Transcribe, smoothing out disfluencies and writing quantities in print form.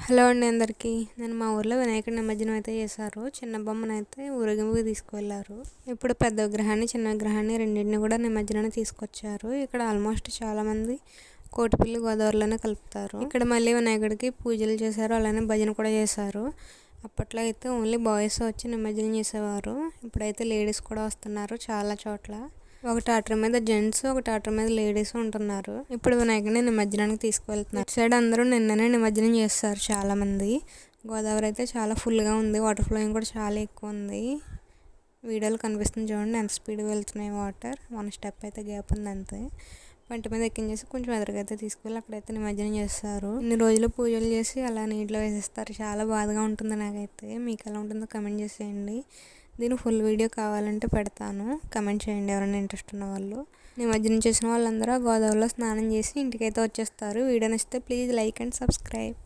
Hello అండి అందరికీ. నేను మా ఊర్లో వినాయకుడి నిమజ్జనం అయితే చేశారు. చిన్న బొమ్మనైతే ఊరేగింపుకి తీసుకువెళ్ళారు. ఇప్పుడు పెద్ద విగ్రహాన్ని చిన్న విగ్రహాన్ని రెండింటిని కూడా నిమజ్జనాన్ని తీసుకొచ్చారు. ఇక్కడ ఆల్మోస్ట్ చాలామంది కోటిపల్లి గోదావరిలోనే కలుపుతారు. ఇక్కడ మళ్ళీ వినాయకుడికి పూజలు చేశారు, అలానే భజన కూడా చేశారు. అప్పట్లో అయితే ఓన్లీ బాయ్స్ వచ్చి నిమజ్జనం చేసేవారు. ఇప్పుడైతే లేడీస్ కూడా వస్తున్నారు చాలా చోట్ల. ఒక ట్రాక్టర్ మీద జెంట్స్, ఒక ట్రాక్టర్ మీద లేడీస్ ఉంటున్నారు. ఇప్పుడు వినాయకుడిని నిమజ్జనానికి తీసుకువెళ్తున్నారు. సైడ్ అందరూ నిన్ననే నిమజ్జనం చేస్తారు చాలా మంది. గోదావరి అయితే చాలా ఫుల్గా ఉంది, వాటర్ ఫ్లోయింగ్ కూడా చాలా ఎక్కువ ఉంది. వీడియోలో కనిపిస్తుంది చూడండి ఎంత స్పీడ్గా వెళ్తున్నాయి వాటర్. 1 స్టెప్ అయితే గ్యాప్ ఉంది అంతే. పంట మీద ఎక్కించేసి కొంచెం ఎదురుగైతే తీసుకెళ్ళి అక్కడైతే నిమజ్జనం చేస్తారు. ఇన్ని రోజులు పూజలు చేసి అలా నీటిలో వేసేస్తారు. చాలా బాధగా ఉంటుంది నాకైతే. మీకు ఎలా ఉంటుందో కమెంట్ చేసేయండి. దీని ఫుల్ వీడియో కావాలంటే పెడతాను, కమెంట్ చేయండి ఎవరైనా ఇంట్రెస్ట్ ఉన్న వాళ్ళు. నిమజ్జనం చేసిన వాళ్ళందరూ గోదావరిలో స్నానం చేసి ఇంటికైతే వచ్చేస్తారు. వీడియో నచ్చితే ప్లీజ్ లైక్ అండ్ సబ్స్క్రైబ్.